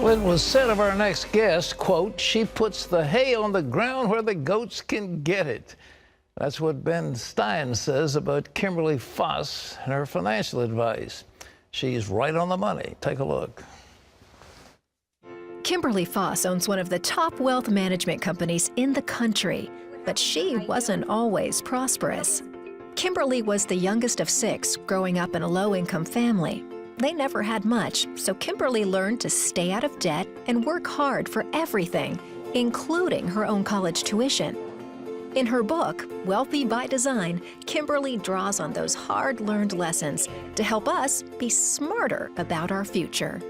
Well, it was said of our next guest, quote, "She puts the hay on the ground where the goats can get it." That's what Ben Stein says about Kimberly Foss and her financial advice. She's right on the money. Take a look. Kimberly Foss owns one of the top wealth management companies in the country, but she wasn't always prosperous. Kimberly was the youngest of 6, growing up in a low-income family. They never had much, so Kimberly learned to stay out of debt and work hard for everything, including her own college tuition. In her book, Wealthy by Design, Kimberly draws on those hard-learned lessons to help us be smarter about our future.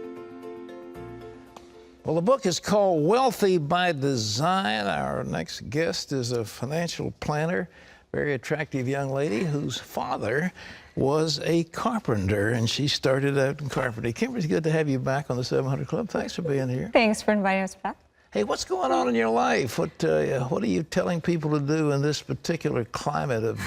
Well, the book is called Wealthy by Design. Our next guest is a financial planner, very attractive young lady whose father was a carpenter, and she started out in carpentry. Kimberly, it's good to have you back on the 700 Club. Thanks for being here. Thanks for inviting us back. Hey, what's going on in your life? What are you telling people to do in this particular climate of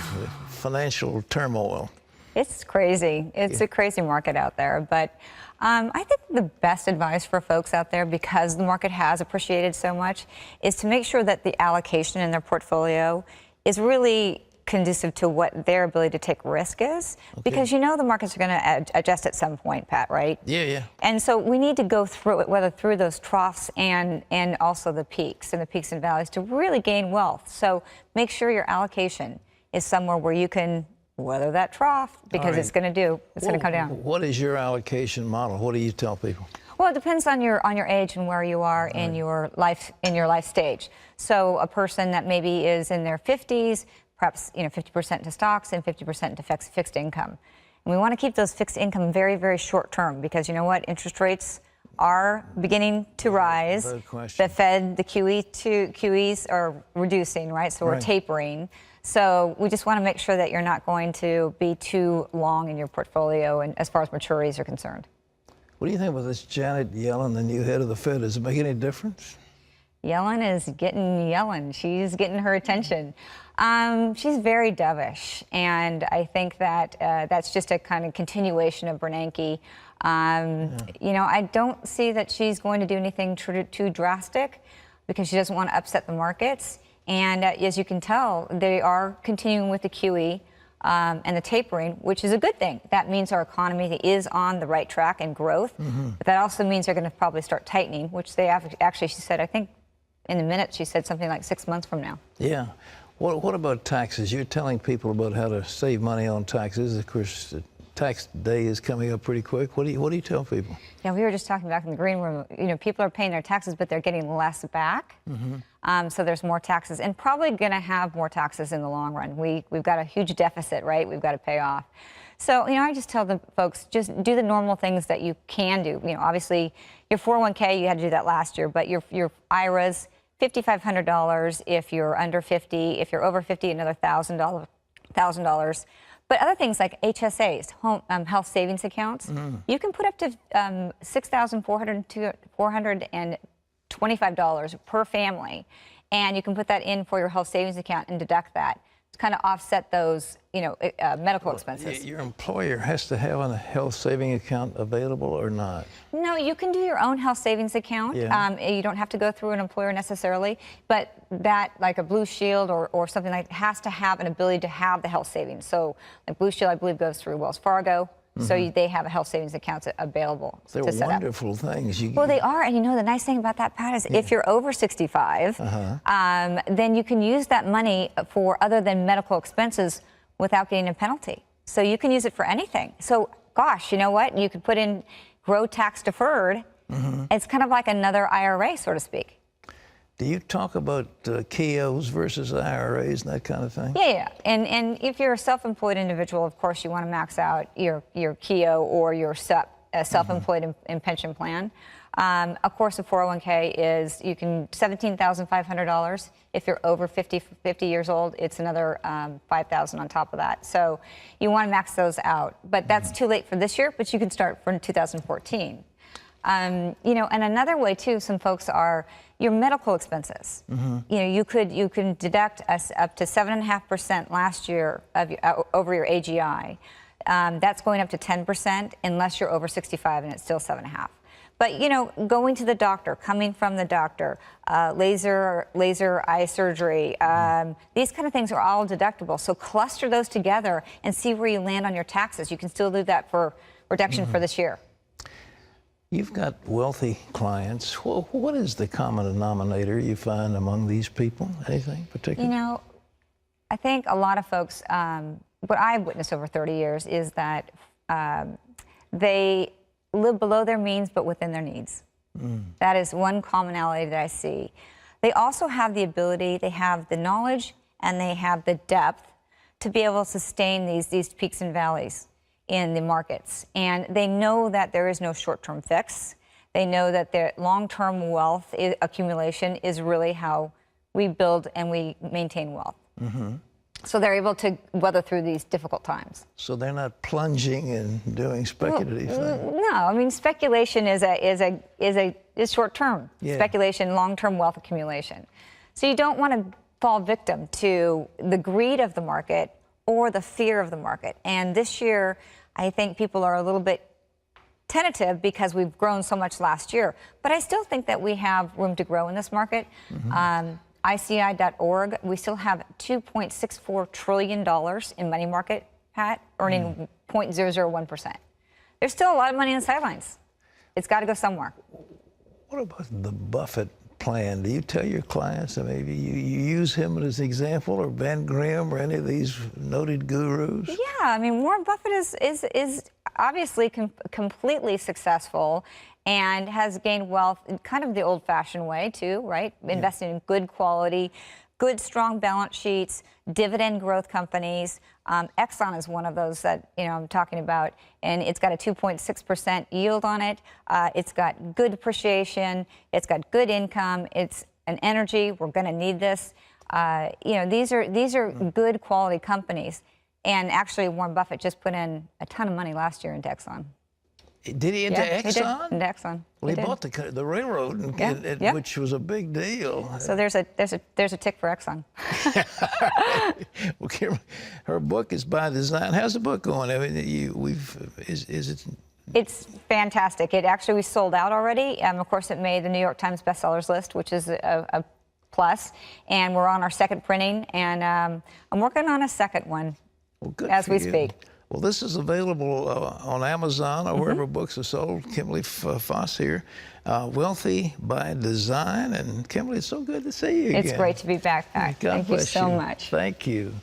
financial turmoil? It's crazy. It's a crazy market out there. But I think the best advice for folks out there, because the market has appreciated so much, is to make sure that the allocation in their portfolio is really conducive to what their ability to take risk is. Okay. Because you know the markets are going to adjust at some point, Pat, right? Yeah. And so we need to go through it, whether through those troughs and also the peaks and valleys, to really gain wealth. So make sure your allocation is somewhere where you can weather that trough, because it's going to come down. What is your allocation model? What do you tell people? Well, it depends on your age and where you are in your life stage. So a person that maybe is in their 50s, perhaps 50% to stocks and 50% to fixed income. And we want to keep those fixed income very, very short term, because you know what? Interest rates are beginning to rise. The Fed, the QEs are reducing, right? So we're tapering. So we just want to make sure that you're not going to be too long in your portfolio, and as far as maturities are concerned. What do you think about this Janet Yellen, the new head of the Fed? Does it make any difference? Yellen is getting Yellen. She's getting her attention. She's very dovish, and I think that that's just a kind of continuation of Bernanke. You know, I don't see that she's going to do anything too drastic, because she doesn't want to upset the markets. And as you can tell, they are continuing with the QE and the tapering, which is a good thing. That means our economy is on the right track and growth. But that also means they're going to probably start tightening, which they have actually, she said, I think in the minutes, she said something like 6 months from now. Yeah. What about taxes? You're telling people about how to save money on taxes. Of course, tax day is coming up pretty quick. What do you tell people? Yeah, we were just talking back in the green room. You know, people are paying their taxes, but they're getting less back. So there's more taxes, and probably going to have more taxes in the long run. We've got a huge deficit, right? We've got to pay off. So, you know, I just tell the folks, just do the normal things that you can do. You know, obviously, your 401k, you had to do that last year, but your IRAs, $5,500 if you're under 50. If you're over 50, another $1,000. But other things like HSAs, home health savings accounts, you can put up to $6,425 per family, and you can put that in for your health savings account and deduct that to kind of offset those, medical expenses. Your employer has to have a health saving account available or not? No, you can do your own health savings account. You don't have to go through an employer necessarily, but that, like a Blue Shield or something like that, has to have an ability to have the health savings. So like Blue Shield, I believe, goes through Wells Fargo. So they have a health savings account available to set up. They're wonderful things. Well, they are. And you know, the nice thing about that, Pat, is if you're over 65, then you can use that money for other than medical expenses without getting a penalty. So you can use it for anything. So, gosh, you know what? You could put in grow tax deferred. It's kind of like another IRA, so to speak. Do you talk about KEOs versus IRAs and that kind of thing? Yeah. And if you're a self-employed individual, of course, you want to max out your KEO or your self-employed in pension plan. Of course, a 401k is $17,500. If you're over 50 years old, it's another $5,000 on top of that. So you want to max those out. But that's too late for this year, but you can start for 2014. And another way too, some folks are your medical expenses. You can deduct up to 7.5% last year over your AGI. That's going up to 10% unless you're over 65, and it's still 7.5. But, you know, going to the doctor, coming from the doctor, laser eye surgery, these kind of things are all deductible. So cluster those together and see where you land on your taxes. You can still do that for reduction for this year. You've got wealthy clients. Well, what is the common denominator you find among these people? Anything particular? You know, I think a lot of folks, what I've witnessed over 30 years is that they live below their means but within their needs. That is one commonality that I see. They also have the ability, they have the knowledge, and they have the depth to be able to sustain these peaks and valleys in the markets. And they know that there is no short-term fix. They know that their long-term wealth accumulation is really how we build and we maintain wealth. So they're able to weather through these difficult times. So they're not plunging and doing speculative things. No, I mean speculation is short term. Yeah. Speculation, long term wealth accumulation. So you don't want to fall victim to the greed of the market or the fear of the market. And this year, I think people are a little bit tentative because we've grown so much last year. But I still think that we have room to grow in this market. ICI.org, we still have $2.64 trillion in money market, Pat, earning 0.001%. There's still a lot of money on the sidelines. It's got to go somewhere. What about the Buffett plan? Do you tell your clients that maybe you use him as an example, or Ben Grimm, or any of these noted gurus? Yeah, I mean, Warren Buffett is obviously completely successful and has gained wealth in kind of the old-fashioned way too, right? Investing in good quality, good, strong balance sheets, dividend growth companies. Exxon is one of those that I'm talking about, and it's got a 2.6% yield on it. It's got good appreciation. It's got good income. It's an energy. We're going to need this. These are good quality companies. And actually, Warren Buffett just put in a ton of money last year into Exxon. Did he into Exxon? He did, into Exxon. Well, he bought the railroad, which was a big deal. So there's a tick for Exxon. Well, Kimberly, her book is by design. How's the book going? I mean, is it? It's fantastic. We sold out already. Of course, it made the New York Times bestsellers list, which is a plus. And we're on our second printing, and I'm working on a second one as we speak. Well, this is available on Amazon or wherever books are sold. Kimberly Foss here, Wealthy by Design. And Kimberly, it's so good to see you again. It's great to be back, Pat. God Thank you bless so much. Thank you.